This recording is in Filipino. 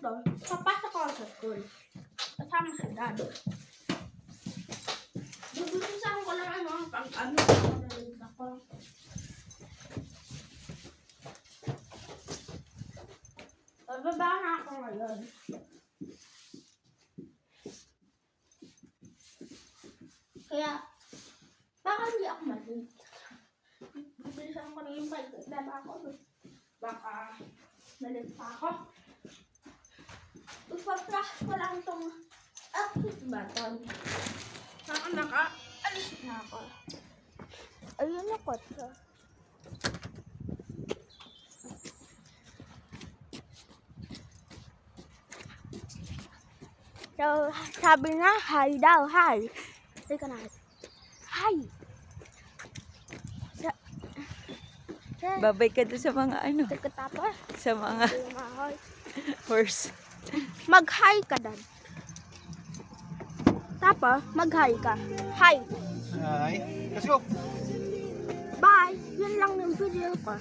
ito, papasok ako sa school. Kasama si Dad. Bubusisan ko lang pag-ano ako. Bababa na ako ngayon. Kaya, baka hindi ako malig. Bubusisan ko na yung pag-daba ako. Baka malig pa ako. Ipapras ko lang itong exit button. Saka naka-alis na ako. Ayun na kotse. So, sabi na, hi daw, hi. Teka na. Hi. Babay ka doon sa mga ano, Teka tapos. sa mga horse. Mag-hi ka, Dad. Tapos, mag-hi ka. Hi. Hi. Let's go. Bye. Yun lang yung video ko.